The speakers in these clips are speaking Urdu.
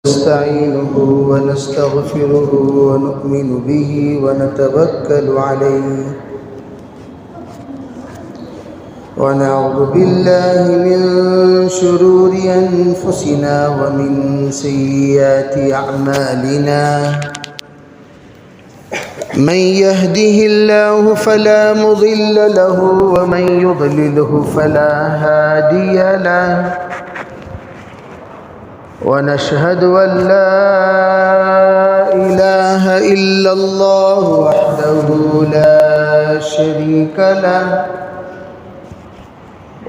نستعينه ونستغفره ونؤمن به ونتوكل عليه ونعوذ بالله من شرور أنفسنا ومن سيئات أعمالنا من يهده الله فلا مضل له ومن يضلله فلا هادي له ونشهد أن لا إله إلا الله وحده لا شريك له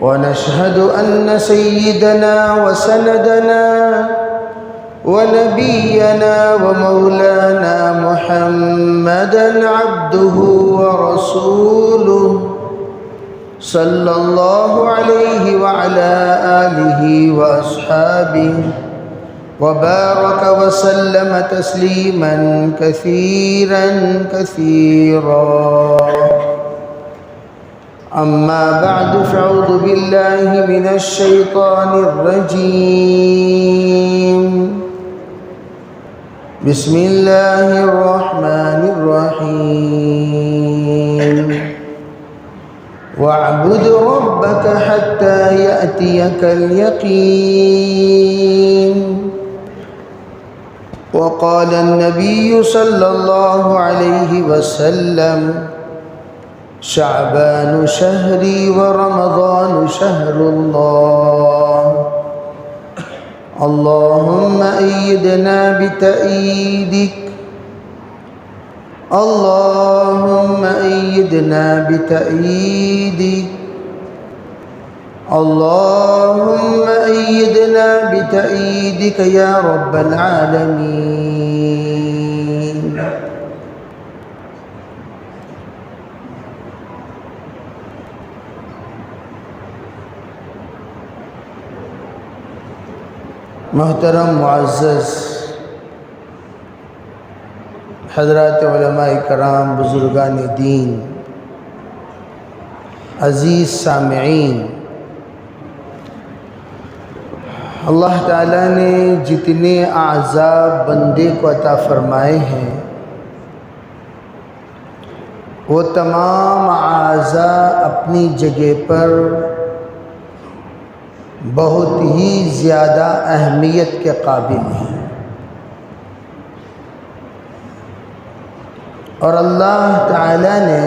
ونشهد أن سيدنا وسندنا ونبينا ومولانا محمدا عبده ورسوله صلى الله عليه وعلى آله وأصحابه وبارك وسلم تسليما كثيرا كثيرا. أما بعد فأعوذ بالله من الشيطان الرجيم. بسم الله الرحمن الرحيم. واعبد ربك حتى يأتيك اليقين. وقال النبي صلى الله عليه وسلم شعبان شهري ورمضان شهر الله. اللهم أيدنا بتأييدك، اللهم أيدنا بتأييدك، اللهم أيدنا بتأييدك يا رب العالمين. محترم معزز حضرات علماء کرام، بزرگان دین، عزیز سامعین، اللہ تعالیٰ نے جتنے اعضاء بندے کو عطا فرمائے ہیں وہ تمام اعضاء اپنی جگہ پر بہت ہی زیادہ اہمیت کے قابل ہیں، اور اللہ تعالیٰ نے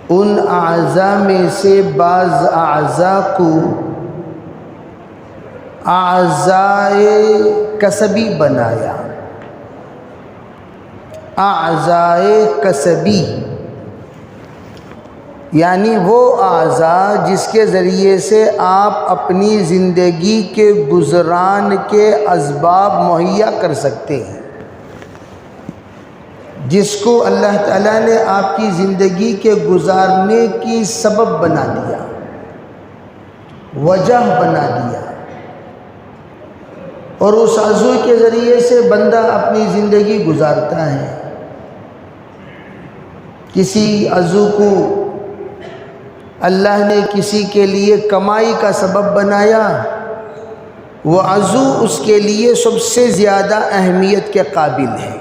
ان اعضاء میں سے بعض اعضاء کو اعضاء کسبی بنایا. اعضاء کسبی یعنی وہ اعضاء جس کے ذریعے سے آپ اپنی زندگی کے گزران کے اسباب مہیا کر سکتے ہیں، جس کو اللہ تعالیٰ نے آپ کی زندگی کے گزارنے کی سبب بنا دیا، وجہ بنا دیا، اور اس عضو کے ذریعے سے بندہ اپنی زندگی گزارتا ہے. کسی عضو کو اللہ نے کسی کے لیے کمائی کا سبب بنایا، وہ عضو اس کے لیے سب سے زیادہ اہمیت کے قابل ہے.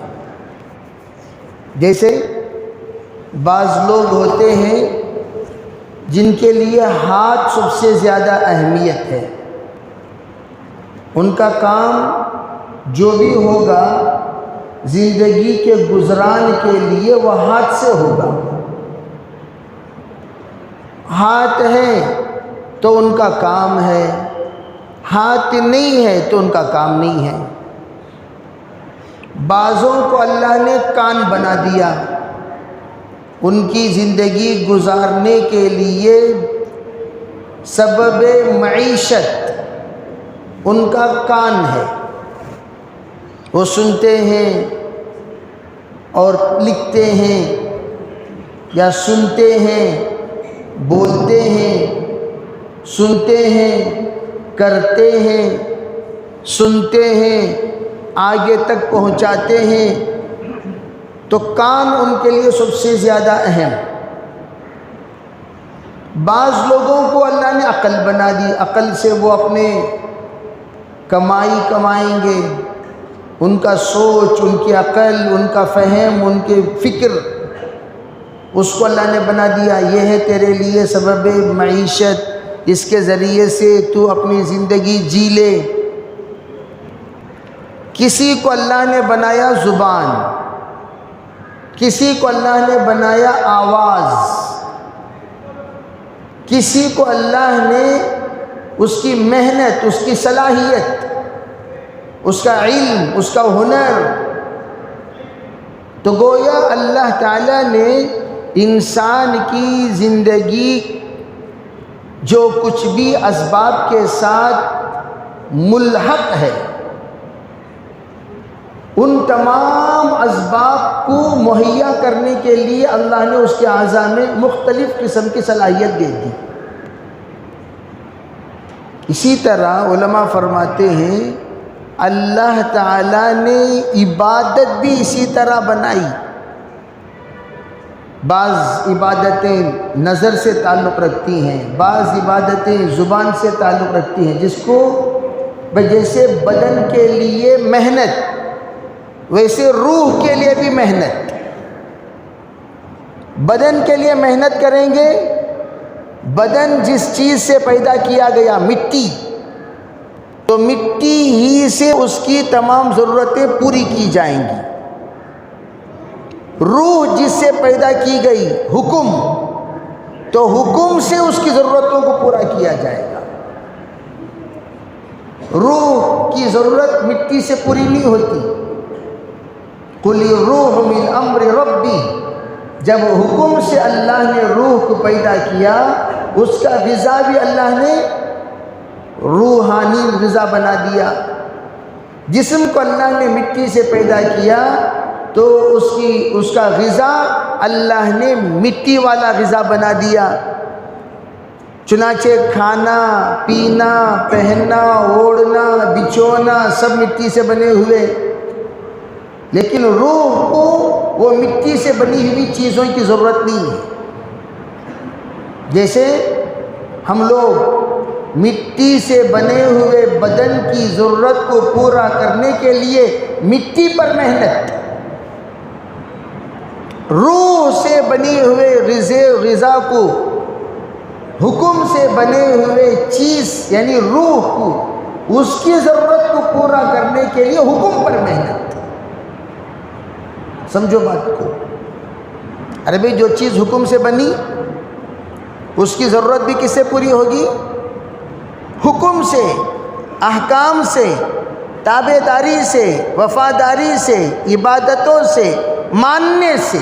جیسے بعض لوگ ہوتے ہیں جن کے لیے ہاتھ سب سے زیادہ اہمیت ہے. ان کا کام جو بھی ہوگا زندگی کے گزران کے لیے وہ ہاتھ سے ہوگا. ہاتھ ہے تو ان کا کام ہے، ہاتھ نہیں ہے تو ان کا کام نہیں ہے. بعضوں کو اللہ نے کان بنا دیا، ان کی زندگی گزارنے کے لیے سبب معیشت ان کا کان ہے. وہ سنتے ہیں اور لکھتے ہیں، یا سنتے ہیں، بولتے ہیں، سنتے ہیں، کرتے ہیں، سنتے ہیں، آگے تک پہنچاتے ہیں. تو کان ان کے لیے سب سے زیادہ اہم. بعض لوگوں کو اللہ نے عقل بنا دی، عقل سے وہ اپنے کمائی کمائیں گے، ان کا سوچ، ان کی عقل، ان کا فہم، ان کی فکر، اس کو اللہ نے بنا دیا یہ ہے تیرے لیے سبب معیشت، اس کے ذریعے سے تو اپنی زندگی جی لے۔ کسی کو اللہ نے بنایا زبان، کسی کو اللہ نے بنایا آواز، کسی کو اللہ نے اس کی محنت، اس کی صلاحیت، اس کا علم، اس کا ہنر، تو گویا اللہ تعالیٰ نے انسان کی زندگی جو کچھ بھی اسباب کے ساتھ ملحق ہے، ان تمام اسباب کو مہیا کرنے کے لیے اللہ نے اس کے اعضاء میں مختلف قسم کی صلاحیت دے دی۔ اسی طرح علماء فرماتے ہیں اللہ تعالیٰ نے عبادت بھی اسی طرح بنائی۔ بعض عبادتیں نظر سے تعلق رکھتی ہیں، بعض عبادتیں زبان سے تعلق رکھتی ہیں، جس کو جیسے بدن کے لیے محنت ویسے روح کے لیے بھی محنت۔ بدن کے لیے محنت کریں گے، بدن جس چیز سے پیدا کیا گیا مٹی، تو مٹی ہی سے اس کی تمام ضرورتیں پوری کی جائیں گی۔ روح جس سے پیدا کی گئی حکم، تو حکم سے اس کی ضرورتوں کو پورا کیا جائے گا۔ روح کی ضرورت مٹی سے پوری نہیں ہوتی۔ قُلِ الرُّوحُ مِنْ أَمْرِ رَبِّي، جب حکم سے اللہ نے روح کو پیدا کیا، اس کا غذا بھی اللہ نے روحانی غذا بنا دیا۔ جسم کو اللہ نے مٹی سے پیدا کیا تو اس کا غذا اللہ نے مٹی والا غذا بنا دیا۔ چنانچہ کھانا، پینا، پہننا، اوڑھنا، بچھونا سب مٹی سے بنے ہوئے، لیکن روح کو وہ مٹی سے بنی ہوئی چیزوں کی ضرورت نہیں ہے۔ جیسے ہم لوگ مٹی سے بنے ہوئے بدن کی ضرورت کو پورا کرنے کے لیے مٹی پر محنت، روح سے بنی ہوئے غذا کو، حکم سے بنے ہوئے چیز یعنی روح کو، اس کی ضرورت کو پورا کرنے کے لیے حکم پر محنت۔ سمجھو بات کو، ارے بھئی جو چیز حکم سے بنی اس کی ضرورت بھی کس سے پوری ہوگی؟ حکم سے، احکام سے، تابعداری سے، وفاداری سے، عبادتوں سے، ماننے سے۔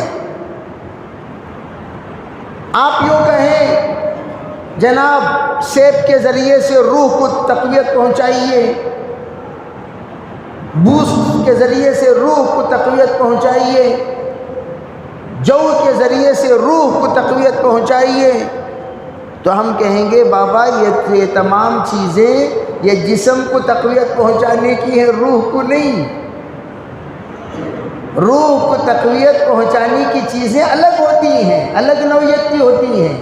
آپ یوں کہیں جناب سیب کے ذریعے سے روح کو تقویت پہنچائیے، بوسٹ کے ذریعے سے روح کو تقویت پہنچائیے، جو کے ذریعے سے روح کو تقویت پہنچائیے، تو ہم کہیں گے بابا یہ تمام چیزیں یہ جسم کو تقویت پہنچانے کی ہے، روح کو نہیں۔ روح کو تقویت پہنچانے کی چیزیں الگ ہوتی ہیں، الگ نوعیت کی ہوتی ہیں،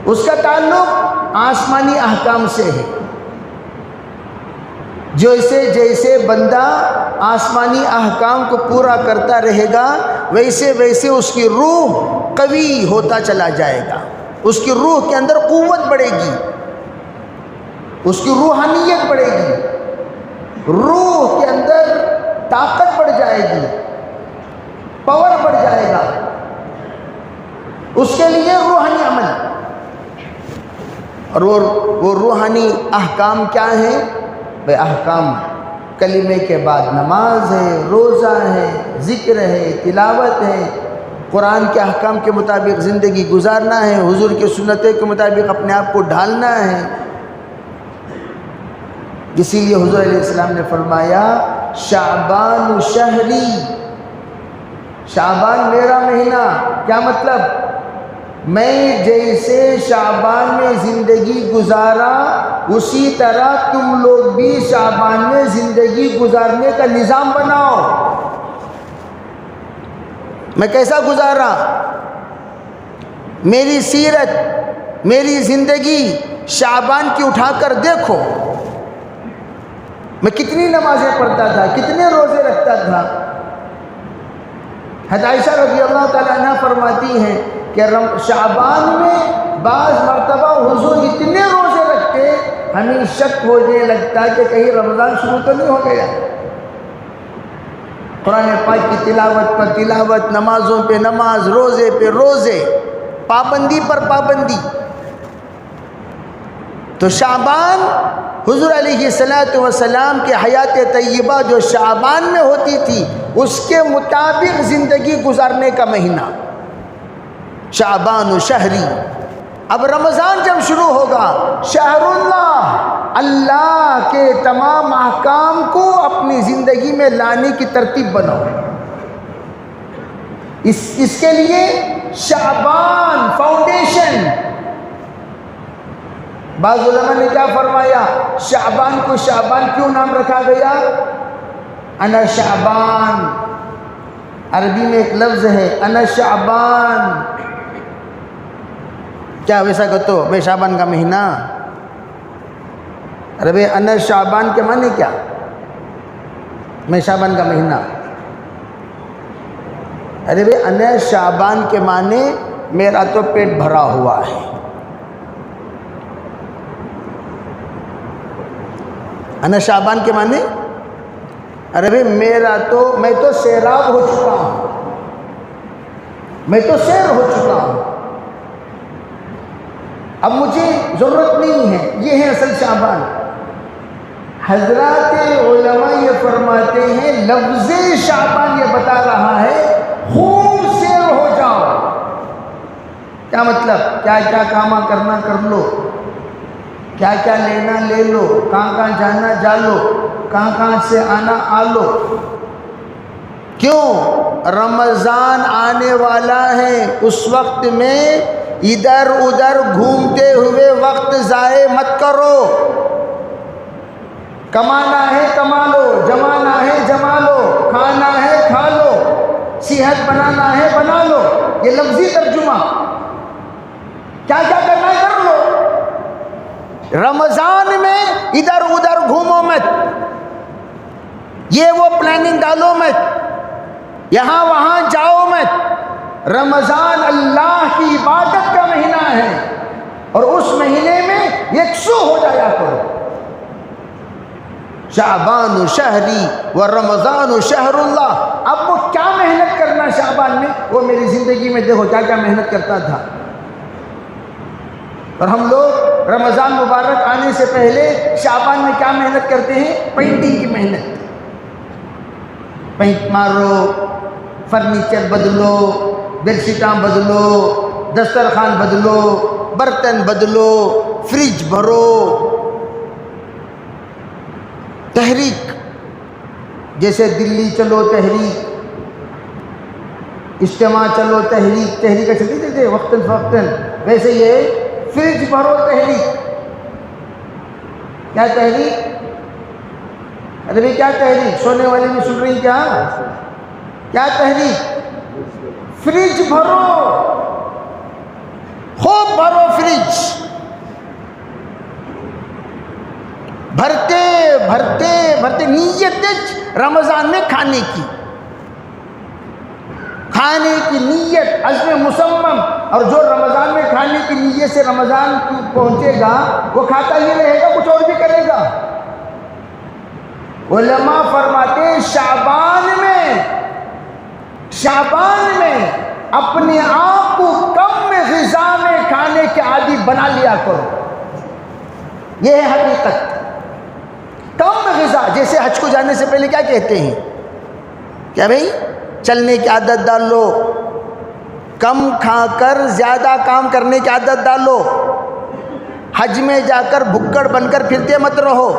اس کا تعلق آسمانی احکام سے ہے۔ جیسے بندہ آسمانی احکام کو پورا کرتا رہے گا، ویسے ویسے اس کی روح قوی ہوتا چلا جائے گا، اس کی روح کے اندر قوت بڑھے گی، اس کی روحانیت بڑھے گی، روح کے اندر طاقت بڑھ جائے گی، پاور بڑھ جائے گا۔ اس کے لیے روحانی عمل، اور وہ روحانی احکام کیا ہیں؟ بے احکام کلمے کے بعد نماز ہے، روزہ ہے، ذکر ہے، تلاوت ہے، قرآن کے احکام کے مطابق زندگی گزارنا ہے، حضور کے سنتیں کے مطابق اپنے آپ کو ڈھالنا ہے۔ اسی لیے حضور علیہ السلام نے فرمایا شعبان شہری، شعبان میرا مہینہ۔ کیا مطلب؟ میں جیسے شعبان میں زندگی گزارا اسی طرح تم لوگ بھی شعبان میں زندگی گزارنے کا نظام بناؤ۔ میں کیسا گزارا؟ میری سیرت، میری زندگی شعبان کی اٹھا کر دیکھو، میں کتنی نمازیں پڑھتا تھا، کتنے روزے رکھتا تھا۔ حضرت عائشہ رضی اللہ تعالیٰ عنہ فرماتی ہیں کہ شعبان میں بعض مرتبہ حضور اتنے روزے رکھتے ہمیں شک ہونے لگتا کہ کہیں رمضان شروع تو نہیں ہو گیا۔ قرآن پاک کی تلاوت پر تلاوت، نمازوں پہ نماز، روزے پہ روزے، پابندی پر پابندی۔ تو شعبان حضور علیہ السلام کے حیات طیبہ جو شعبان میں ہوتی تھی اس کے مطابق زندگی گزارنے کا مہینہ، شعبان شہری۔ اب رمضان جب شروع ہوگا، شہر اللہ، اللہ کے تمام احکام کو اپنی زندگی میں لانے کی ترتیب بناؤ۔ اس کے لیے شعبان فاؤنڈیشن۔ بعض علماء نے کیا فرمایا، شعبان کو شعبان کیوں نام رکھا گیا؟ انا شعبان، عربی میں ایک لفظ ہے انا شعبان، کیا ویسا کہتے ہو بے شعبان کا مہینہ؟ ارے بھائی انا شعبان کے معنی کیا؟ میں شعبان کا مہینہ۔ ارے بھائی انا شعبان کے معنی میرا تو پیٹ بھرا ہوا ہے۔ انا شعبان کے معنی، ارے بھائی میں تو سیراب ہو چکا ہوں، میں تو سیر ہو چکا ہوں، اب مجھے ضرورت نہیں ہے۔ یہ ہے اصل شعبان۔ حضرات علماء یہ فرماتے ہیں لفظ شعبان یہ بتا رہا ہے خوب سیر ہو جاؤ۔ کیا مطلب؟ کیا کیا کام کرنا کر لو، کیا کیا لینا لے لو، کہاں کہاں جانا جا لو، کہاں کہاں سے آنا آ لو۔ کیوں؟ رمضان آنے والا ہے، اس وقت میں ادھر ادھر گھومتے ہوئے وقت ضائع مت کرو۔ کمانا ہے کما لو، جمانا ہے جما لو، کھانا ہے کھا لو، صحت بنانا ہے بنا لو۔ یہ لفظی ترجمہ، کیا کیا کرنا ہے کر لو۔ رمضان میں ادھر ادھر گھومو مت، یہ وہ پلاننگ ڈالو مت، یہاں وہاں جاؤ مت۔ رمضان اللہ کی عبادت کا مہینہ ہے اور اس مہینے میں یکسو ہو جایا کرو۔ شعبان شہری و رمضان شہر اللہ۔ اب وہ کیا محنت کرنا شعبان میں، وہ میری زندگی میں دیکھو کیا کیا محنت کرتا تھا۔ اور ہم لوگ رمضان مبارک آنے سے پہلے شعبان میں کیا محنت کرتے ہیں؟ پینٹنگ کی محنت، پینٹ مارو، فرنیچر بدلو، بیڈ شیٹاں بدلو، دسترخوان بدلو، برتن بدلو، فریج بھرو۔ تحریک، جیسے دلی چلو تحریک، اجتماع چلو تحریک، تحریک چلتی تھے وقتاً فوقتاً، ویسے یہ فریج بھرو تحریک۔ کیا تحریک؟ ارے بھائی کیا تحریک؟ سونے والے میں سن رہی کیا؟ کیا تحریک؟ فریج بھرو، خوب بھرو فریج، بھرتے بھرتے بھرتے نیت رمضان میں کھانے کی نیت، عزم مصمم۔ اور جو رمضان میں کھانے کی نیت سے رمضان کی پہنچے گا وہ کھاتا ہی رہے گا، کچھ اور بھی کرے گا۔ علماء فرماتے ہیں شعبان میں اپنے آپ کو کم غذا میں کھانے کے عادی بنا لیا کرو۔ یہ ہے حقیقت۔ کم غذا، جیسے حج کو جانے سے پہلے کیا کہتے ہیں؟ کیا بھئی چلنے کی عادت ڈال لو، کم کھا کر زیادہ کام کرنے کی عادت ڈالو۔ حج میں جا کر بھکڑ بن کر پھرتے مت رہو،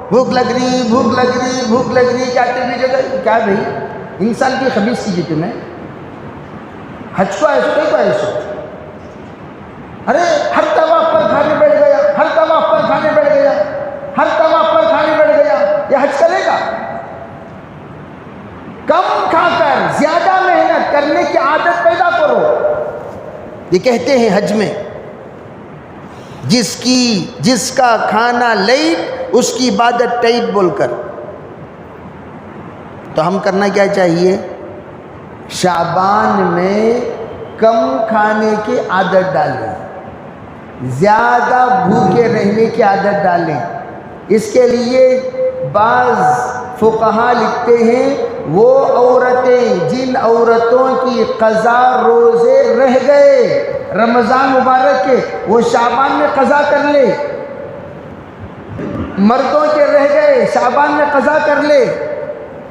بھوک لگ رہی بھوک لگ رہی بھوک لگ رہی کہتے بھی جگہ۔ کیا بھئی انسان کی خبیث چیزیں تمہیں، حج کو ایسو نہیں کو ایسو، ارے ہر طواف پر کھانے بیٹھ گیا، ہر طواف پر کھانے بیٹھ گیا، ہر طواف پر کھانے بیٹھ گیا، یہ حج کرے گا؟ کم کھا کر زیادہ محنت کرنے کی عادت پیدا کرو۔ یہ کہتے ہیں حج میں جس کا کھانا لیٹ اس کی عبادت ٹائٹ بول کر۔ تو ہم کرنا کیا چاہیے؟ شعبان میں کم کھانے کی عادت ڈالیں، زیادہ بھوکے رہنے کی عادت ڈالیں۔ اس کے لیے بعض فقہا لکھتے ہیں وہ عورتیں جن عورتوں کی قضا روزے رہ گئے رمضان مبارک کے، وہ شعبان میں قضا کر لے۔ مردوں کے رہ گئے شعبان میں قضا کر لے،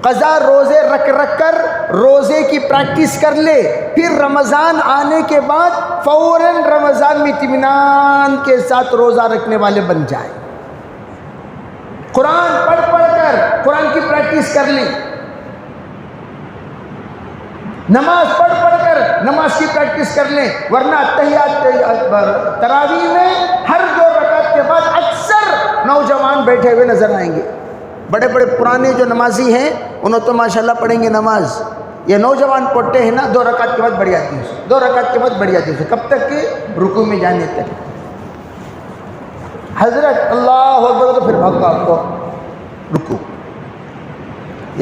قضا روزے رکھ کر روزے کی پریکٹس کر لے، پھر رمضان آنے کے بعد فوراً رمضان میں اطمینان کے ساتھ روزہ رکھنے والے بن جائیں۔ قرآن پڑھ کر قرآن کی پریکٹس کر لیں، نماز پڑھ کر نماز کی پریکٹس کر لیں، ورنہ تراویح میں ہر 2 رکعت کے بعد اکثر نوجوان بیٹھے ہوئے نظر آئیں گے۔ بڑے بڑے پرانے جو نمازی ہیں انہوں تو ماشاءاللہ پڑھیں گے نماز، یہ نوجوان پڑھتے ہیں نا 2 رکعت کے بعد بڑھ جاتی ہے، 2 رکعت کے بعد بڑھ جاتی ہے، کب تک کہ رکوع میں جانے تک۔ حضرت اللہ اکبر تو پھر بھاگا آپ کو رکوع۔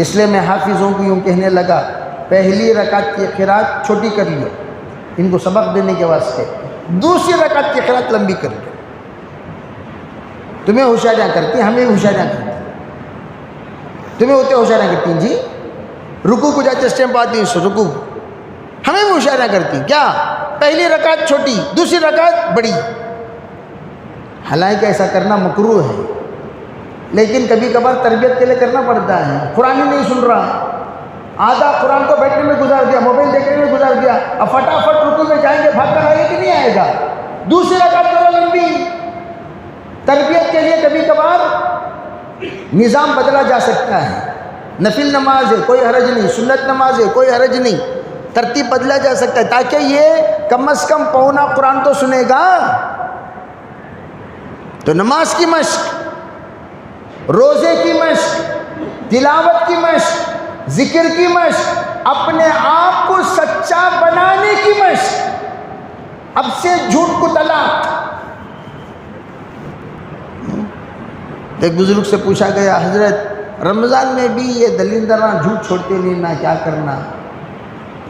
اس لیے میں حافظوں کو یوں کہنے لگا، پہلی رکعت کی قرات چھوٹی کر لیو ان کو سبق دینے کے واسطے، دوسری رکعت کی قرات لمبی کر لیو۔ تمہیں ہوشیاریاں کرتی ہیں، ہمیں ہوشیاریاں کرتی ہیں، تمہیں ہوتے ہوشیاریاں کرتی ہیں جی، رکوع کو جاتے اس ٹائم پہ آتی ہیں رکوع، ہمیں بھی ہوشیاریاں کرتی ہیں کیا؟ پہلی رکعت چھوٹی، دوسری رکعت بڑی۔ حالانکہ ایسا کرنا مکروہ ہے، لیکن کبھی کبھار تربیت کے لیے کرنا پڑتا ہے۔ قرآن ہی نہیں سن رہا، آدھا قرآن کو بیٹھنے میں گزار دیا، موبائل دیکھنے میں گزار دیا، اب فٹافٹ رکوع میں جائیں گے، بھاگ کر آئے کہ نہیں آئے گا؟ دوسری رکعت ذرا لمبی۔ تربیت کے لیے کبھی کبھار نظام بدلا جا سکتا ہے، نفل نماز ہے کوئی حرج نہیں، سنت نماز ہے کوئی حرج نہیں، ترتیب بدلا جا سکتا ہے تاکہ یہ کم از کم پونا قرآن تو سنے گا۔ تو نماز کی مشق، روزے کی مشق، تلاوت کی مشق، ذکر کی مشق، اپنے آپ کو سچا بنانے کی مشق، اب سے جھوٹ کو طلاق۔ ایک بزرگ سے پوچھا گیا، حضرت رمضان میں بھی یہ دلیندران جھوٹ چھوڑتے نہیں نا، کیا کرنا؟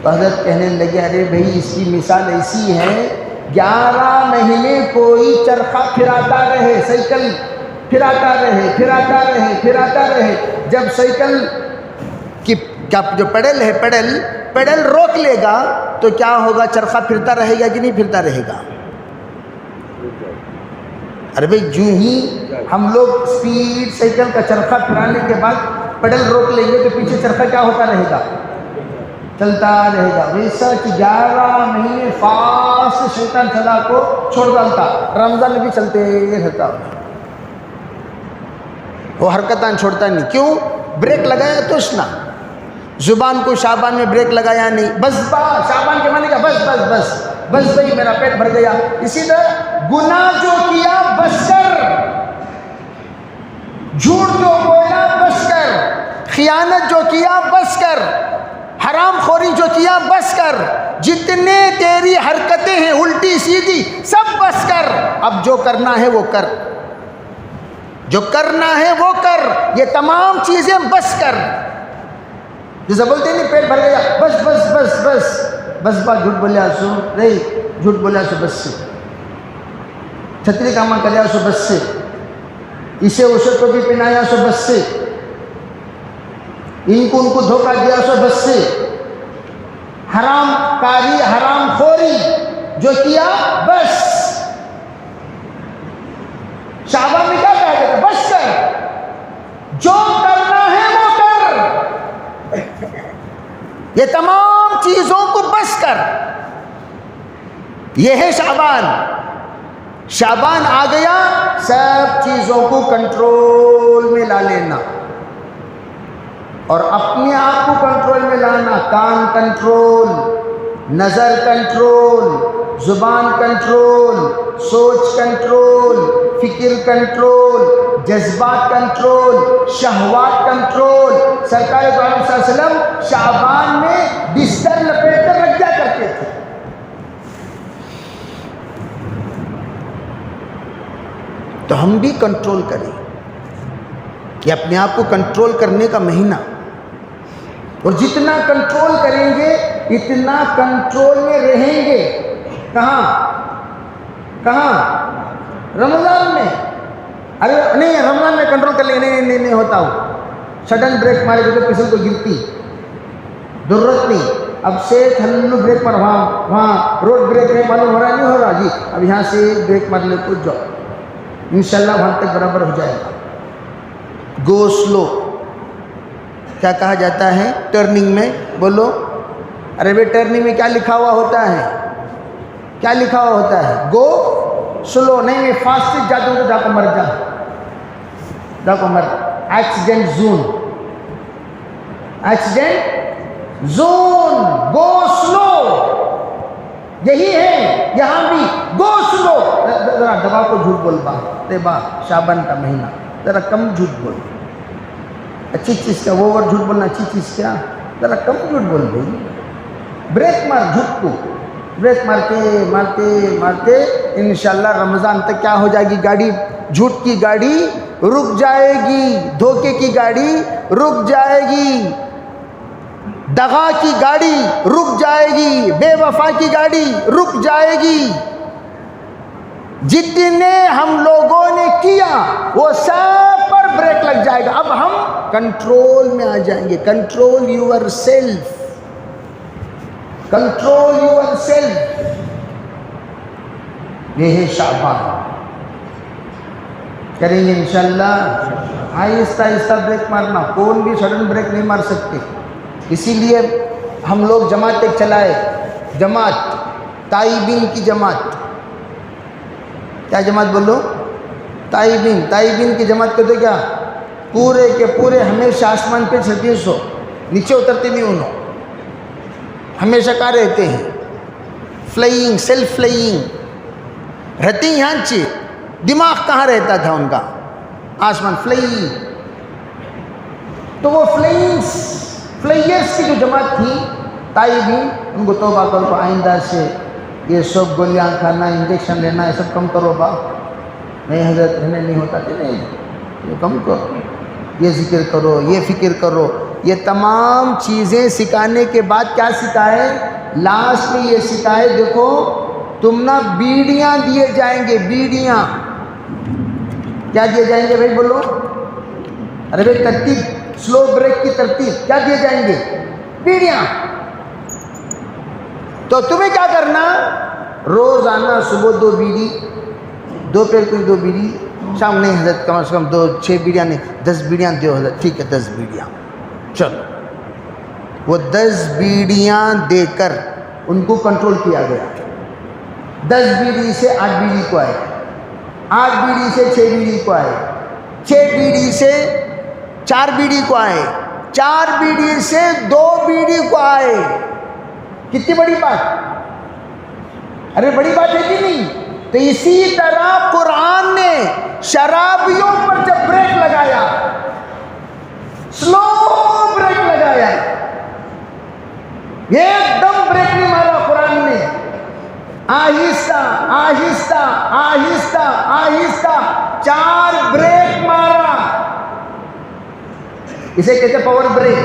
تو حضرت کہنے لگے، ارے بھائی اس کی مثال ایسی ہے 11 مہینے کوئی چرخہ پھراتا رہے، سائیکل پھراتا رہے، جب سائیکل کی جو پیڈل ہے پیڈل روک لے گا تو کیا ہوگا؟ چرخہ پھرتا رہے گا کہ نہیں پھرتا رہے گا؟ ارے بھائی جو ہی ہم لوگ سپیڈ سائیکل کا چرخہ پھرانے کے بعد پیڈل روک لیں گے تو پیچھے چرخہ کیا ہوتا رہے گا؟ چلتا رہے گا۔ ویسا کہ 11 مہینے فاسٹ شیطان چلا کو چھوڑ ڈالتا، رمضان میں بھی چلتے رہتا، وہ حرکتاں چھوڑتا نہیں۔ کیوں؟ بریک لگایا تو نا، زبان کو شعبان میں بریک لگایا نہیں، بس شعبان کے معنی کا بس بھائی میرا پیٹ بھر گیا۔ اسی طرح گناہ جو کیا بس کر، جھوٹ جو بولا بس کر، خیانت جو کیا بس کر، حرام خوری جو کیا بس کر، جتنے تیری حرکتیں ہیں الٹی سیدھی سب بس کر، اب جو کرنا ہے وہ کر، جو کرنا ہے وہ کر، یہ تمام چیزیں بس کر۔ جیسے بولتے نہیں پیٹ بھر گیا، بس جھوٹ بولیا سو نہیں، جھوٹ بولیا سو بس سے، چھتری کاما کریا سو بس سے، اسے ٹوپی پہنایا سو بس سے، ان کو دھوکہ دیا سو بس سے، حرام کاری حرام خوری جو کیا بس۔ شعبان میں کیا کہا جاتا ہے؟ بس کر، جو کرنا ہے وہ کر، یہ تمام چیزوں کو بس کر، یہ ہے شعبان۔ شعبان آ گیا، سب چیزوں کو کنٹرول میں لا لینا اور اپنے آپ کو کنٹرول میں لانا، کان کنٹرول، نظر کنٹرول، زبان کنٹرول، سوچ کنٹرول، فکر کنٹرول، جذبات کنٹرول، شہوات کنٹرول۔ سرکار دو عالم صلی اللہ علیہ وسلم شعبان میں بستر لپیٹ کر رکھ جایا کرتے تھے۔ تو ہم بھی کنٹرول کریں، یہ اپنے آپ کو کنٹرول کرنے کا مہینہ، اور جتنا کنٹرول کریں گے اتنا کنٹرول میں رہیں گے. کہاں رمضان میں. ارے نہیں رمضان میں کنٹرول کر لیں. نہیں ہوتا ہو. سڈن بریک مارے گا تو کسی کو گرتی ضرورت نہیں. اب سے تھلو بریک پر وہاں روڈ بریک ہے معلوم ہو رہا نہیں ہو رہا جی. اب یہاں سے بریک مار لے کچھ جاؤ انشاءاللہ وہاں تک برابر ہو جائے گا. گو سلو کیا کہا جاتا ہے ٹرننگ میں؟ بولو. ارے بھائی ٹرننگ میں کیا لکھا ہوا ہوتا ہے؟ کیا لکھا ہوا ہوتا ہے؟ گو سلو. نہیں میں فاسٹ جاتا ہوں تو جا کو مر. Accident zone. Go slow. یہی ہے یہاں بھی. گو سلو. ذرا دبا کو جھوٹ بول با شابن کا مہینہ ذرا کم جھوٹ بول. اچھی چیز کا وہ جھوٹ بولنا اچھی چیز کیا؟ ذرا کم جھوٹ بول بھائی. بریک مار جھوٹ کو. بریک مارتے انشاءاللہ رمضان تک کیا ہو جائے گی گاڑی؟ جھوٹ کی گاڑی رک جائے گی. دھوکے کی گاڑی رک جائے گی. دغا کی گاڑی رک جائے گی. بے وفا کی گاڑی رک جائے گی. جتنے ہم لوگوں نے کیا وہ سب پر بریک لگ جائے گا. اب ہم کنٹرول میں آ جائیں گے. Control your self. یہ ہے شعبان. کریں گے انشاءاللہ. آہستہ بریک مارنا. کون بھی سڈن بریک نہیں مار سکتے. اسی لیے ہم لوگ جماعت ایک چلائے. جماعت تائبین کی جماعت. کیا جماعت بولو؟ تائبین کی جماعت کہتے کیا؟ پورے کے پورے ہمیشہ آسمان پہ چڑھتے ہیں. سو نیچے اترتے نہیں. انہوں ہمیشہ کہاں رہتے ہیں؟ فلائنگ. سیلف فلائنگ رہتے ہیں. یہاں چی دماغ کہاں رہتا تھا ان کا؟ آسمان. فلائنگ. تو وہ فلائرس کی جو جماعت تھی تائبین ان کو توبہ کرو. آئندہ سے یہ سب گولیاں کھانا انجیکشن لینا یہ سب کم کرو. نہیں حضرت رہنے نہیں ہوتا. نہیں یہ کم کرو. یہ ذکر کرو. یہ فکر کرو. یہ تمام چیزیں سکھانے کے بعد کیا سکھائے؟ لاسٹ میں یہ سکھائے دیکھو تم نا بیڑیاں دیے جائیں گے. بیڑیاں کیا دیے جائیں گے بھائی بولو؟ ارے بھائی ترتیب سلو بریک کی ترتیب کیا دیے جائیں گے؟ بیڑیاں. تو تمہیں کیا کرنا؟ روزانہ صبح 2 بیڑی, دوپہر کو 2 بیڑی, شام نہیں حضرت کم از کم 6 بیڑیاں نہیں 10 بیڑیاں دیو حضرت. ٹھیک ہے 10 بیڑیاں. چلو وہ 10 بیڑیاں دے کر ان کو کنٹرول کیا گیا. 10 بیڑی سے 8 بیڑی کو آئے, 8 بیڑی سے 6 بیڑی کو آئے, 6 بیڑی سے 4 بیڑی کو آئے, 4 بیڑی سے 2 بیڑی کو آئے. کتنی بڑی بات؟ ارے بڑی بات ہے کہ نہیں؟ تو اسی طرح قرآن نے شرابیوں پر جب بریک لگایا, سلو بریک لگایا, ایک دم بریک نہیں مارا قرآن نے. آہستہ آہستہ آہستہ آہستہ 4 بریک مارا. اسے کہتے ہیں پاور بریک.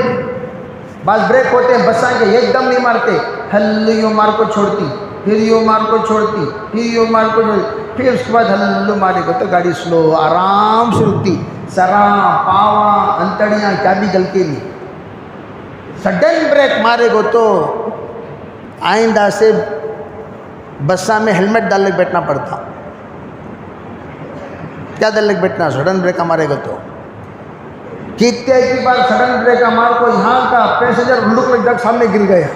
بعض بریک ہوتے ہیں بساں کے ایک دم نہیں مارتے. ہلو یوں مار کو چھوڑتی, پھر یوں مار کو چھوڑتی, پھر یوں مار کو چھوڑتی, پھر اس کے بعد ہلو مارے گا تو گاڑی سلو آرام سے رکتی. سراں پاواں انتڑیاں کیا بھی گلتی نہیں. سڈن بریک مارے گا تو آئندہ سے بساں میں ہیلمٹ ڈال کے بیٹھنا پڑتا. کیا ڈال کے بیٹھنا؟ سڈن بریک مارے گا تو. کتنے کی بار سڈن بریک مار کو یہاں کا پیسنجر لک لگ جگ سامنے گر گیا.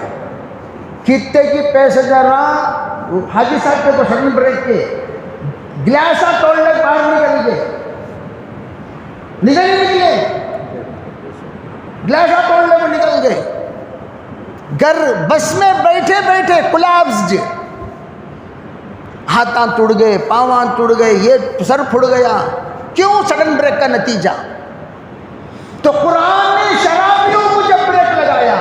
کتنے کی پیسنجر حاجی صاحب کے سڈن بریک کے گلاسا توڑ لے باہر نکلے گلاسا توڑ لے وہ نکل گئے. گھر بس میں بیٹھے بیٹھے کولابسڈ, ہاتھاں ٹوٹ گئے, پاواں ٹوٹ گئے, یہ سر پھڑ گیا. کیوں؟ سڈن بریک کا نتیجہ. تو قرآن نے شرابیوں کو جب بریک لگایا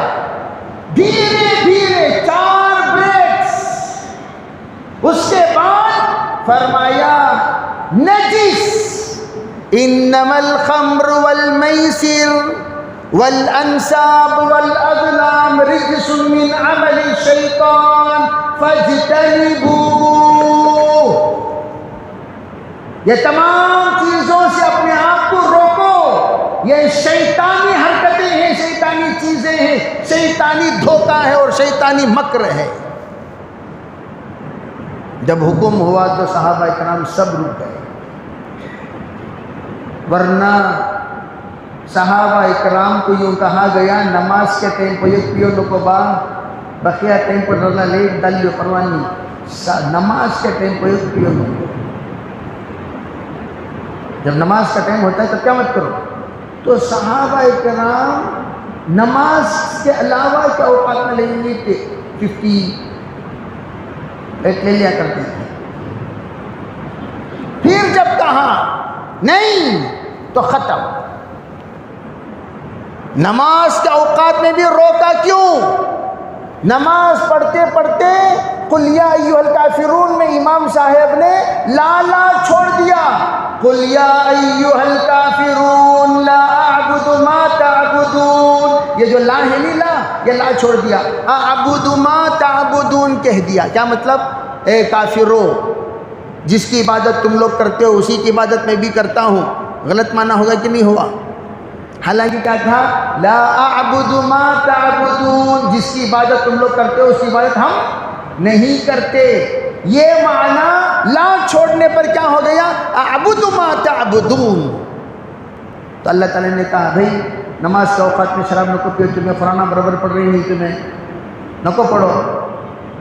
دھیرے دھیرے 4 بریکس, اس کے بعد فرمایا نجس انما الخمر والمیسر والانصاب والازلام رجس من عمل الشیطان فاجتنبوه، یہ تمام چیزوں سے اپنے آپ کو روکو، یہ شیطانی حرکتیں ہیں، شیطانی چیزیں ہیں، شیطانی دھوکہ ہے اور شیطانی مکر ہے۔ جب حکم ہوا تو صحابہ کرام سب رک گئے، ورنہ صحابہ اکرام کو یوں کہا گیا نماز کے ٹائم پہ یہ پیو لوگو با بقیہ ٹائم پر رلا لیٹ ڈالیو پروانی، نماز کے ٹائم پہ یہ پیو لوگو، جب نماز کا ٹائم ہوتا ہے تب کیا مت کرو۔ تو صحابہ اکرام نماز کے علاوہ کے اوقات میں لے لیتے 50 لے لیا کرتے تھے۔ پھر جب کہا نہیں تو ختم، نماز کے اوقات میں بھی روکا کیوں؟ نماز پڑھتے پڑھتے قل یا ایھا الکافرون میں امام صاحب نے لا چھوڑ دیا، قل یا ایھا الکافرون لا اعبد ما تعبدون، یہ جو لا ہے نہیں لا، یہ لا چھوڑ دیا، اعبد ما تعبدون کہہ دیا۔ کیا مطلب؟ اے کافرو، جس کی عبادت تم لوگ کرتے ہو اسی کی عبادت میں بھی کرتا ہوں۔ غلط معنی ہوگا کہ نہیں ہوا؟ حالانکہ کیا تھا؟ لا اعبد ما تعبدون، جس کی عبادت تم لوگ کرتے ہو اس کی عبادت ہم نہیں کرتے۔ یہ معنی لا چھوڑنے پر کیا ہو گیا؟ اعبد ما تعبدون۔ تو اللہ تعالیٰ نے کہا بھائی نماز کے اوقات میں شراب نہ پیو، تمہیں قرآن برابر پڑھ رہی نہیں، تمہیں نکو پڑھو،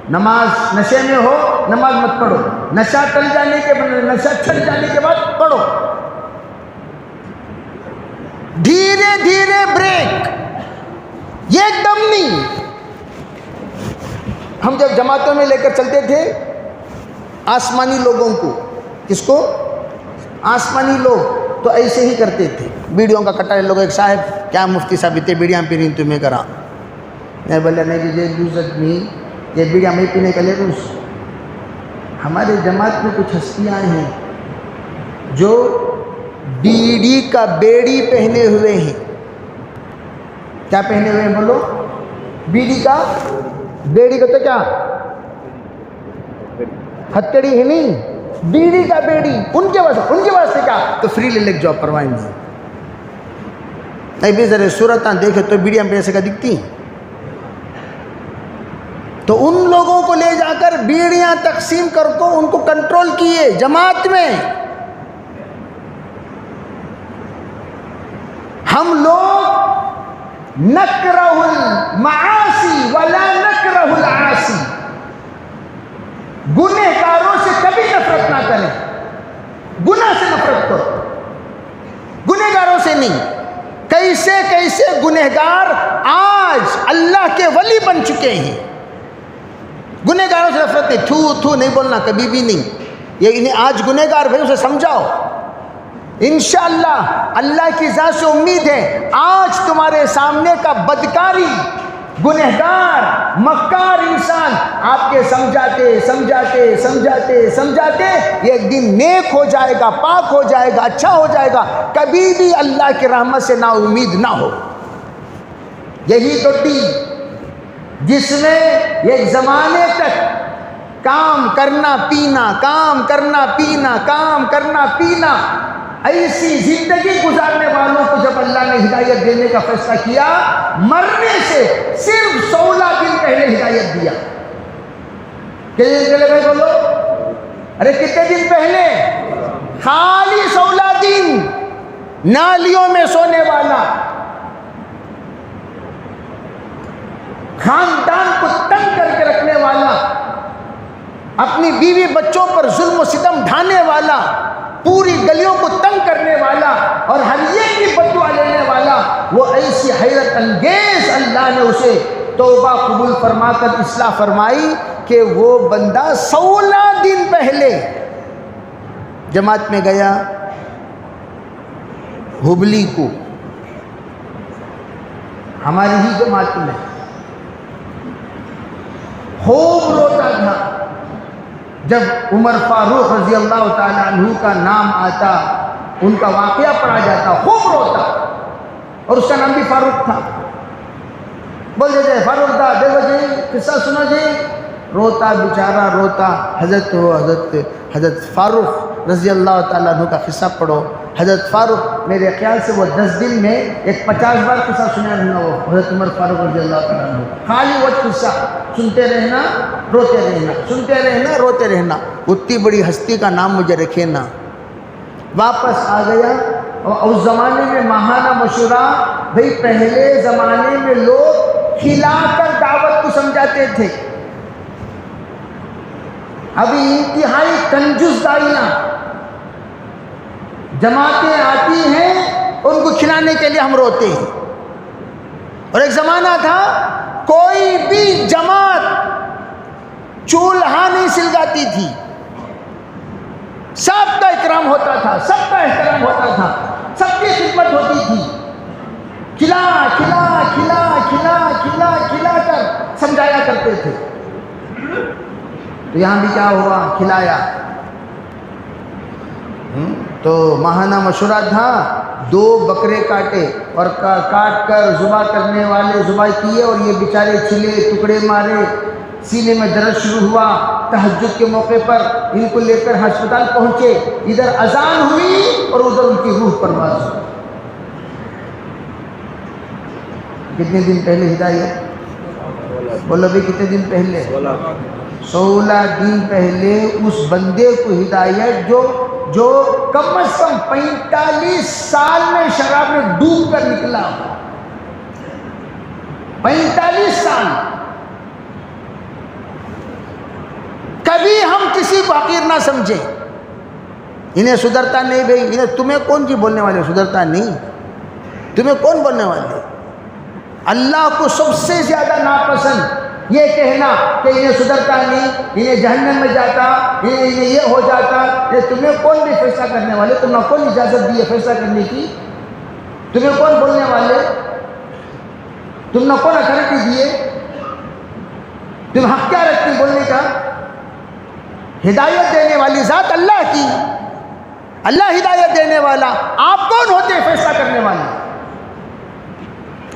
نماز نشے میں ہو نماز مت پڑھو، نشہ ٹل جانے کے نشہ چھٹ جانے کے بعد پڑھو۔ دھیرے دھیرے بریک، یہ ایک دم نہیں۔ ہم جب جماعتوں میں لے کر چلتے تھے آسمانی لوگوں کو، کس کو؟ آسمانی لوگ تو ایسے ہی کرتے تھے، بیڑیوں کا کٹا لوگ، ایک صاحب کیا مفتی صاحب اتنے بیڑیاں پی رہی تمہیں کرا، میں بولے نہیں یہ لوزت نہیں، یہ بیڑیاں میں پینے کا لے روس۔ ہمارے جماعت میں کچھ ہستیاں ہیں جو بیڑی کا بیڑی پہنے ہوئے ہیں۔ کیا پہنے ہوئے ہیں بولو؟ بیڑی کا بیڑی کا تو کیا ہتکڑی ہے نہیں، بیڑی کا بیڑی، ان کے واسطے کیا تو فری لے لے جاب پروائیں گے۔ نہیں بھی ذرا صورتاں دیکھے تو بیڑیاں پیسے کا دکھتی ہیں، تو ان لوگوں کو لے جا کر بیڑیاں تقسیم کر کو ان کو کنٹرول کیے جماعت میں۔ ہم لوگ نکرہ المعاصی ولا نکرہ العاصی، گنہگاروں سے کبھی نفرت نہ کریں، گناہ سے نفرت کرو، گنہگاروں سے نہیں۔ کیسے کیسے گنہگار آج اللہ کے ولی بن چکے ہیں۔ گنہگاروں سے نفرت نہیں، تھو نہیں بولنا کبھی بھی نہیں۔ یہ انہیں آج گنہگار بھائی اسے سمجھاؤ، انشاءاللہ اللہ کی ذات سے امید ہے آج تمہارے سامنے کا بدکاری گنہگار مکار انسان آپ کے سمجھاتے ایک دن نیک ہو جائے گا، پاک ہو جائے گا، اچھا ہو جائے گا، کبھی بھی اللہ کی رحمت سے نا امید نہ ہو۔ یہی تو تھی جس میں ایک زمانے تک کام کرنا پینا ایسی زندگی گزارنے والوں کو جب اللہ نے ہدایت دینے کا فیصلہ کیا، مرنے سے صرف 16 دن پہلے ہدایت دیا۔ کتنے دن پہلے بھائی بولو؟ ارے کتنے دن پہلے؟ خالی 16 دن۔ نالیوں میں سونے والا، خاندان کو تنگ کر کے رکھنے والا، اپنی بیوی بچوں پر ظلم و ستم ڈھانے والا، پوری گلیوں کو تنگ کرنے والا اور ہر ایک کی بددعا لینے والا، وہ ایسی حیرت انگیز اللہ نے اسے توبہ قبول فرما کر اصلاح فرمائی کہ وہ بندہ 16 دن پہلے جماعت میں گیا ہبلی کو، ہماری ہی جماعت میں، خوب روتا تھا جب عمر فاروق رضی اللہ تعالی عنہ کا نام آتا، ان کا واقعہ پڑھا جاتا، خوب روتا۔ اور اس کا نام بھی فاروق تھا. بول دیتے فاروق دا دیکھو جی قصہ سنو جی. روتا بیچارہ روتا. حضرت فاروق رضی اللہ تعالیٰ عنہ کا قصہ پڑھو. حضرت فاروق میرے خیال سے وہ 10 دن میں ایک 50 بار قصہ سنا رہنا. وہ حضرت عمر فاروق رضی اللہ تعالیٰ عنہ خالی وہ قصہ سنتے رہنا روتے رہنا، سنتے رہنا روتے رہنا. اتنی بڑی ہستی کا نام مجھے رکھے نا. واپس آ گیا. اور اس زمانے میں ماہانہ مشورہ، بھئی پہلے زمانے میں لوگ کھلا کر دعوت کو سمجھاتے تھے. ابھی انتہائی کنجوس دائیاں جماعتیں آتی ہیں، ان کو کھلانے کے لیے ہم روتے ہیں. اور ایک زمانہ تھا کوئی بھی جماعت چولہا نہیں سلگاتی تھی، سب کا اکرام ہوتا تھا، سب کا احترام ہوتا تھا، سب کی خدمت ہوتی تھی. کھلا کھلا کھلا کھلا کھلا کھلا کر سمجھایا کرتے تھے. تو یہاں بھی کیا ہوا؟ کھلایا. تو ماہانہ مشورہ تھا. 2 بکرے کاٹے اور کاٹ کر ذبح کرنے والے ذبح کیے، اور یہ بیچارے چھلے ٹکڑے مارے. سینے میں درد شروع ہوا. تہجد کے موقع پر ان کو لے کر ہسپتال پہنچے. ادھر اذان ہوئی اور ادھر ان کی روح پرواز ہوئی. کتنے دن پہلے ہدایت؟ بولو بھی کتنے دن پہلے؟ 16 دن پہلے اس بندے کو ہدایت جو کم از کم 45 سال میں شراب میں ڈوب کر نکلا. 45 سال. کبھی ہم کسی کو حقیر نہ سمجھیں. انہیں سدھرتا نہیں بھائی. انہیں تمہیں کون جی بولنے والے؟ سدھرتا نہیں. تمہیں کون بولنے والے؟ اللہ کو سب سے زیادہ ناپسند یہ کہنا کہ انہیں سدھرتا نہیں، انہیں جہنم میں جاتا، انہیں یہ ہو جاتا. یہ تمہیں کون بھی فیصلہ کرنے والے؟ تم نے کون اجازت دی ہے فیصلہ کرنے کی؟ تمہیں کون بولنے والے؟ تم نے کون اتھارٹی دیے؟ تم حق کیا رکھتی بولنے کا؟ ہدایت دینے والی ذات اللہ کی. اللہ ہدایت دینے والا. آپ کون ہوتے فیصلہ کرنے والے؟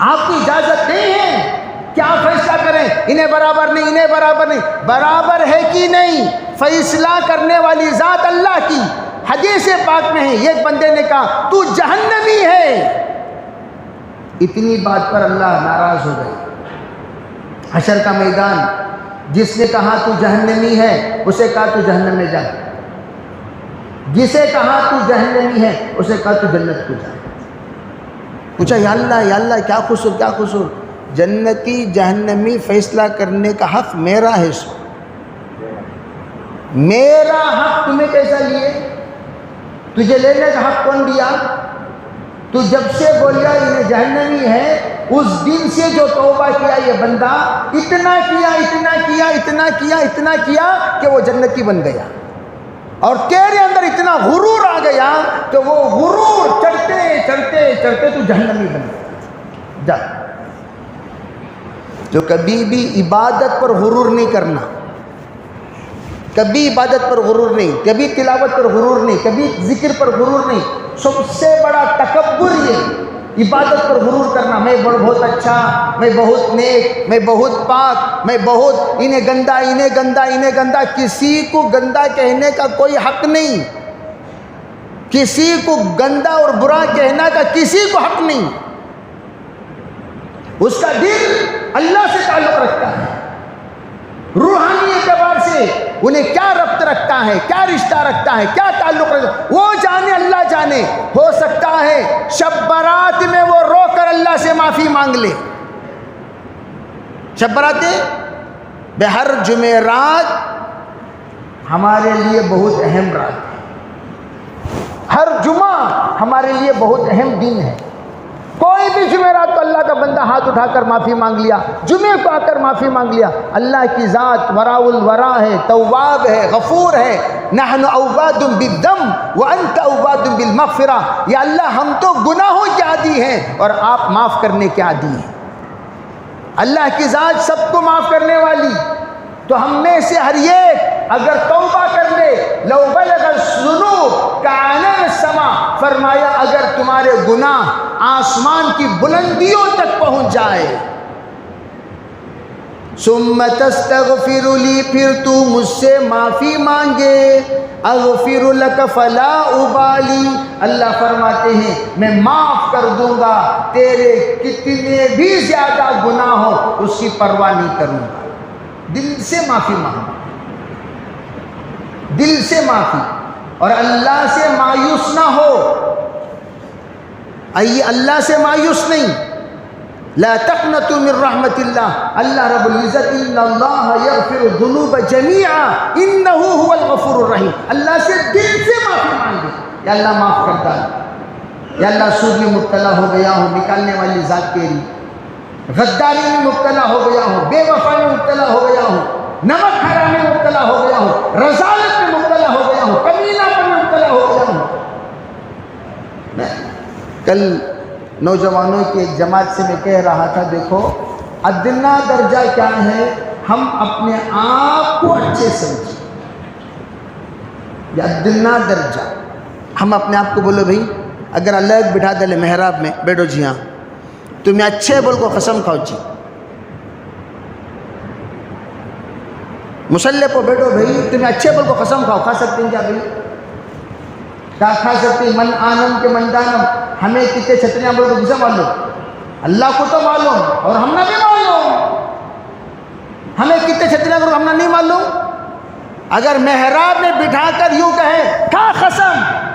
آپ کی اجازت نہیں ہے کہ آپ فیصلہ کریں انہیں برابر نہیں، انہیں برابر نہیں. برابر ہے کہ نہیں فیصلہ کرنے والی ذات اللہ کی. حدیث پاک میں ہے ایک بندے نے کہا تو جہنمی ہے. اتنی بات پر اللہ ناراض ہو گئے. حشر کا میدان. جس نے کہا تو جہنمی ہے اسے کہا تو جہنم میں جا. جسے کہا تو جہنمی ہے اسے کہا تو جنت کو جا. پوچھا یا اللہ کیا قصور کیا قصور؟ جنتی جہنمی فیصلہ کرنے کا حق میرا ہے. سو میرا حق تمہیں کیسا لیے؟ تجھے لینے کا حق کون دیا؟ تو جب سے بولیا انہیں جہنمی ہے اس دن سے جو توبہ کیا یہ بندہ اتنا کیا اتنا کیا اتنا کیا اتنا کیا کہ وہ جنتی بن گیا. اور تیرے اندر اتنا غرور آ گیا کہ وہ غرور چڑھتے چڑھتے چڑھتے تو جہنمی بن گیا. جا. جو کبھی بھی عبادت پر غرور نہیں کرنا، کبھی عبادت پر غرور نہیں، کبھی تلاوت پر غرور نہیں، کبھی ذکر پر غرور نہیں. سب سے بڑا تکبر یہ عبادت پر غرور کرنا. میں بہت اچھا، میں بہت نیک، میں بہت پاک، میں بہت انہیں گندا انہیں گندا انہیں گندا. کسی کو گندا کہنے کا کوئی حق نہیں. کسی کو گندا اور برا کہنا کا کسی کو حق نہیں. اس کا دل اللہ سے تعلق رکھتا ہے. روحانی اعتبار سے انہیں کیا ربط رکھتا ہے، کیا رشتہ رکھتا ہے، کیا تعلق رکھتا ہے وہ جانے، اللہ جانے. ہو سکتا ہے شب برات میں وہ رو کر اللہ سے معافی مانگ لے. شب برات بہر جمعرات ہمارے لیے بہت اہم رات ہے. ہر جمعہ ہمارے لیے بہت اہم دن ہے. کوئی بھی جمعرات کو اللہ کا بندہ ہاتھ اٹھا کر معافی مانگ لیا، جمعے کو آ کر معافی مانگ لیا. اللہ کی ذات وراء الورا ہے، تواب ہے، غفور ہے. نحن اواد بالذم وانت اواد بالمغفرہ. یا اللہ ہم تو گناہوں کے عادی ہیں اور آپ معاف کرنے کے عادی ہیں. اللہ کی ذات سب کو معاف کرنے والی. تو ہم میں سے ہر ایک اگر توبہ کر لے، لو بلغ الذنوب کعنان السما، فرمایا اگر تمہارے گناہ آسمان کی بلندیوں تک پہنچ جائے، ثم تستغفر لی، پھر تو مجھ سے معافی مانگے، اغفر لک فلا ابالی، اللہ فرماتے ہیں میں معاف کر دوں گا، تیرے کتنے بھی زیادہ گناہ ہو اس کی پرواہ نہیں کروں گا۔ دل سے معافی مانگو، دل سے معافی، اور اللہ سے مایوس نہ ہو، آئیے اللہ سے مایوس نہیں، لا تقنطوا من رحمت اللہ، اللہ رب العزت ان اللہ یغفر الذنوب جمیعا انہ هو الغفور الرحیم، اللہ سے دل سے معافی مانگے، یا اللہ معاف کر ڈال، یا اللہ سود میں مبتلا ہو گیا ہوں، نکالنے والی ذات تیری، غداری میں مبتلا ہو گیا ہوں، بے وفائی میں مبتلا ہو گیا ہوں، نمک حرام میں مبتلا ہو گیا ہوں، رذالت میں مبتلا ہو گیا ہوں، کمینہ پر میں مبتلا ہو گیا ہوں۔ کل نوجوانوں کی ایک جماعت سے میں کہہ رہا تھا، دیکھو ادنا درجہ کیا ہے، ہم اپنے آپ کو اچھے سمجھیں، یہ ادنا درجہ، ہم اپنے آپ کو بولو بھئی اگر اللہ ایک بٹھا دے لے محراب میں، بیٹھو جی ہاں تمہیں اچھے بول کو قسم کھاؤ جی، مسلح پہ بیٹھو بھئی تمہیں اچھے بول کو قسم کھاؤ، کھا سکتے ہیں کیا بھئی؟ کیا کھا سکتے ہیں؟ من آنم کے من دانم، ہمیں کتنے چھتریاں بول کو کسے معلوم؟ اللہ کو تو معلوم، اور ہم نہ بھی معلوم، ہمیں کتنے چھتریاں بول کو ہم نہ نہیں معلوم۔ اگر محراب میں بٹھا کر یوں کہے کھا قسم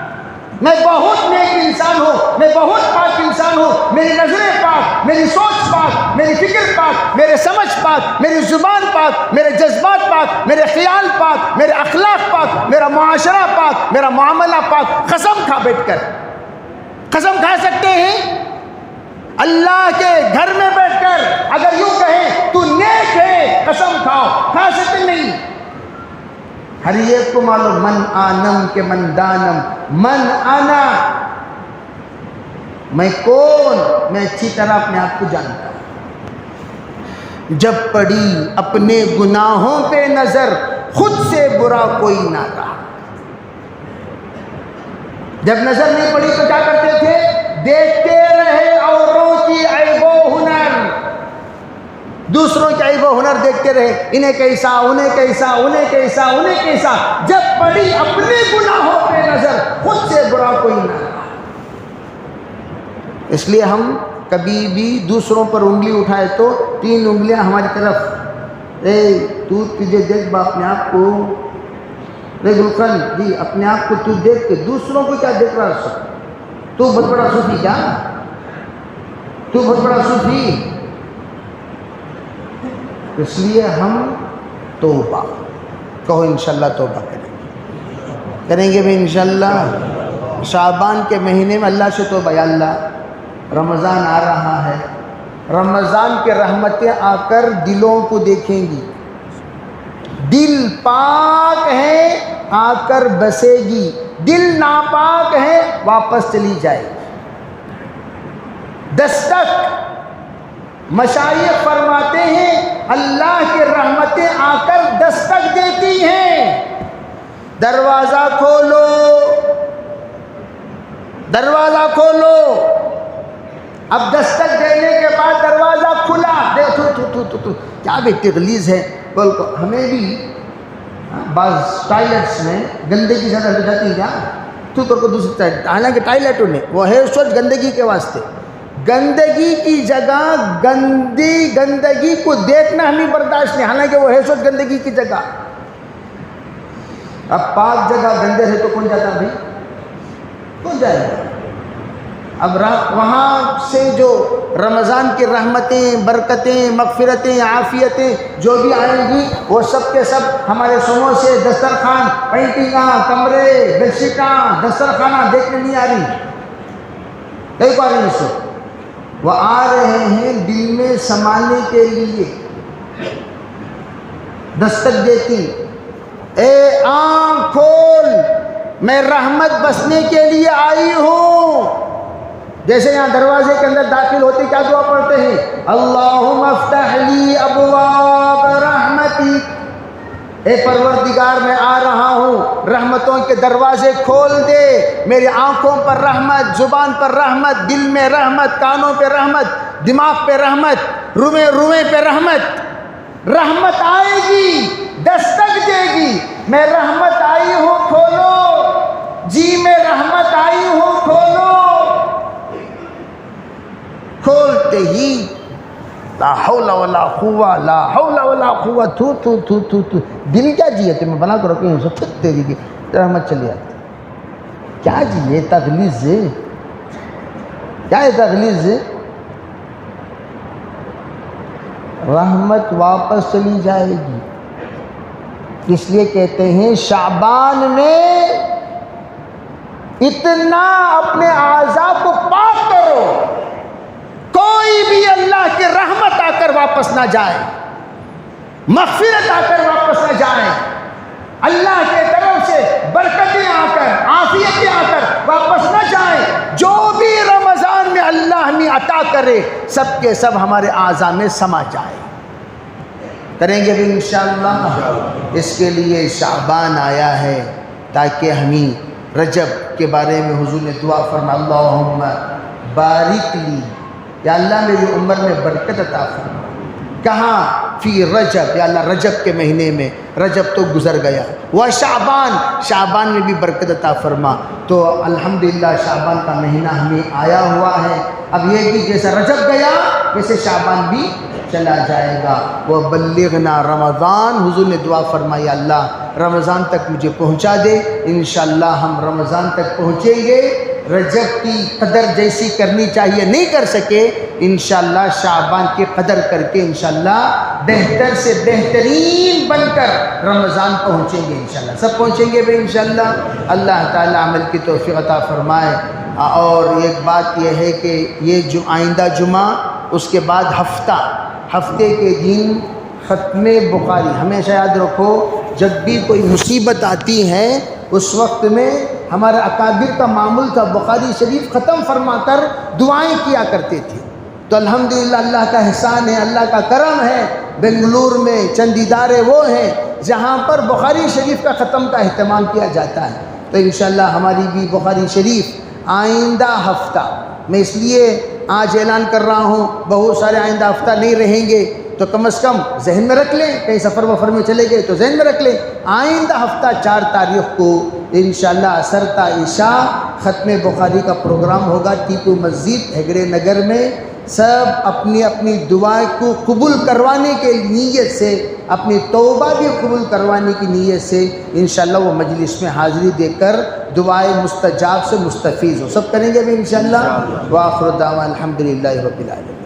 میں بہت نیک انسان ہوں، میں بہت پاک انسان ہوں، میری نظریں پاک، میری سوچ پاک، میری فکر پاک، میرے سمجھ پاک، میری زبان پاک، میرے جذبات پاک، میرے خیال پاک، میرے اخلاق پاک، میرا معاشرہ پاک، میرا معاملہ پاک، قسم کھا بیٹھ کر، قسم کھا سکتے ہیں؟ اللہ کے گھر میں بیٹھ کر اگر یوں کہیں تو نیک ہے قسم کھاؤ، کھا سکتے نہیں؟ ہر ایک کو معلوم من آنم کے من دانم، من آنا، میں کون، میں اچھی طرح اپنے آپ کو جانتا ہوں۔ جب پڑی اپنے گناہوں پہ نظر، خود سے برا کوئی نہ رہا۔ جب نظر نہیں پڑی تو کیا کرتے تھے؟ دیکھتے رہے اوروں کی عیب و ہنر، دوسروں کے عیب و ہنر دیکھتے رہے، انہیں کیسا، انہیں کیسا، انہیں کیسا، انہیں کیسا۔ جب پڑی اپنے گناہوں پہ نظر، خود سے برا کوئی نہ رہا۔ اس لیے ہم کبھی بھی دوسروں پر انگلی اٹھائے تو 3 انگلیاں ہماری طرف، اے تو تجھے دیکھ با اپنے آپ کو، اے گلقن جی اپنے آپ کو تو دیکھ کے دوسروں کو کیا دیکھ رہا ہے؟ تو بہت بڑا صوفی، کیا تو بہت بڑا صوفی؟ اس لیے ہم توبہ کہو، انشاءاللہ توبہ کریں گے بھی انشاءاللہ۔ شعبان کے مہینے میں اللہ سے توبہ، یا اللہ رمضان آ رہا ہے، رمضان کے رحمتیں آ کر دلوں کو دیکھیں گی، دل پاک ہے آ کر بسے گی، دل ناپاک ہے واپس چلی جائے گی۔ دستک مشائخ فرماتے ہیں اللہ کی رحمتیں آ کر دستک دیتی ہیں، دروازہ کھولو، دروازہ کھولو۔ اب دستک دینے کے بعد دروازہ کھلا، دیکھو تو کیا بھی تغلیظ ہے، بول کو ہمیں بھی بعض ٹائلٹس میں گندگی زیادہ ہو جاتی ہے، کیا تو کو دوسری ٹائلٹ، حالانکہ ٹائلٹوں نے وہ ہے سوچ گندگی کے واسطے، گندگی کی جگہ گندگی کو دیکھنا ہمیں برداشت نہیں، حالانکہ وہ ہے سوچ گندگی کی جگہ۔ اب پاک جگہ گندے ہے تو کون جاتا بھائی؟ کون جائے گا؟ اب وہاں سے جو رمضان کی رحمتیں، برکتیں، مغفرتیں، عافیتیں جو بھی آئیں گی وہ سب کے سب ہمارے سنوں سے دسترخوان، پینٹنگاں، کمرے، بیڈ شیٹاں، دسترخوانہ دیکھنے نہیں آ رہی، کئی کو آ رہی ہے، وہ آ رہے ہیں دل میں سمانے کے لیے، دستک دیتی، اے آنکھ کھول، میں رحمت بسنے کے لیے آئی ہوں۔ جیسے یہاں دروازے کے اندر داخل ہوتے کیا دعا پڑھتے ہیں؟ اللہم افتح لی ابواب رحمتی، اے پروردگار میں آ رہا ہوں، رحمتوں کے دروازے کھول دے، میری آنکھوں پر رحمت، زبان پر رحمت، دل میں رحمت، کانوں پہ رحمت، دماغ پہ رحمت، روئیں پہ رحمت۔ رحمت آئے گی، دستک دے گی، میں رحمت آئی ہوں کھولو، جی میں رحمت آئی ہوں کھولو۔ کھولتے ہی لا حول ولا قوہ، لا حول ولا قوہ، تو دل کیا جیے تمہیں بنا کر رکھیں اسے پھر تیری کی رحمت چلی آتی۔ کیا جیے تغلیظ ہے، کیا ہے تغلیظ ہے؟ رحمت واپس چلی جائے گی۔ اس لیے کہتے ہیں شعبان میں اتنا اپنے اعضاء کو پاک کرو، کوئی بھی اللہ کی رحمت آ کر واپس نہ جائے، مغفرت آ کر واپس نہ جائے، اللہ کے طرف سے برکتیں آ کر، عافیتیں آ کر واپس نہ جائیں۔ جو بھی رمضان میں اللہ ہمیں عطا کرے سب کے سب ہمارے اعضاء میں سما جائے۔ کریں گے بھی انشاءاللہ۔ اس کے لیے شعبان آیا ہے تاکہ ہمیں رجب کے بارے میں حضور نے دعا فرما، اللہم بارک لی، یا اللہ میری عمر میں برکت عطا فرما۔ کہاں؟ فی رجب، یا اللہ رجب کے مہینے میں، رجب تو گزر گیا، وہ شعبان، شعبان میں بھی برکت عطا فرما۔ تو الحمدللہ شعبان کا مہینہ ہمیں آیا ہوا ہے، اب یہ بھی جیسا رجب گیا ویسے شعبان بھی چلا جائے گا۔ وَبَلِّغْنَا رمضان، حضور نے دعا فرمائی اللہ رمضان تک مجھے پہنچا دے۔ انشاءاللہ ہم رمضان تک پہنچیں گے، رجب کی قدر جیسی کرنی چاہیے نہیں کر سکے، انشاءاللہ شعبان کی قدر کر کے انشاءاللہ بہتر سے بہترین بن کر رمضان پہنچیں گے انشاءاللہ، سب پہنچیں گے بھی انشاءاللہ۔ اللہ تعالیٰ عمل کی توفیق عطا فرمائے۔ اور ایک بات یہ ہے کہ یہ آئندہ جمعہ، اس کے بعد ہفتے کے دن ختم بخاری، ہمیشہ یاد رکھو جب بھی کوئی مصیبت آتی ہے اس وقت میں ہمارے اکابر کا معمول تھا بخاری شریف ختم فرما کر دعائیں کیا کرتے تھے۔ تو الحمدللہ اللہ کا احسان ہے، اللہ کا کرم ہے، بنگلور میں چند ادارے وہ ہیں جہاں پر بخاری شریف کا ختم کا اہتمام کیا جاتا ہے۔ تو انشاءاللہ ہماری بھی بخاری شریف آئندہ ہفتہ، میں اس لیے آج اعلان کر رہا ہوں، بہت سارے آئندہ ہفتہ نہیں رہیں گے تو کم از کم ذہن میں رکھ لیں، کہیں سفر وفر میں چلے گئے تو ذہن میں رکھ لیں، آئندہ ہفتہ 4 تاریخ کو انشاءاللہ عصر تا عشاء ختم بخاری کا پروگرام ہوگا ٹیپو مسجد ہیگڑے نگر میں۔ سب اپنی اپنی دعائیں کو قبول کروانے کے نیت سے، اپنی توبہ بھی قبول کروانے کی نیت سے انشاءاللہ وہ مجلس میں حاضری دے کر دعائیں مستجاب سے مستفیض ہو، سب کریں گے بھی انشاءاللہ۔ وآخر دعوانا الحمدللہ رب العالمین۔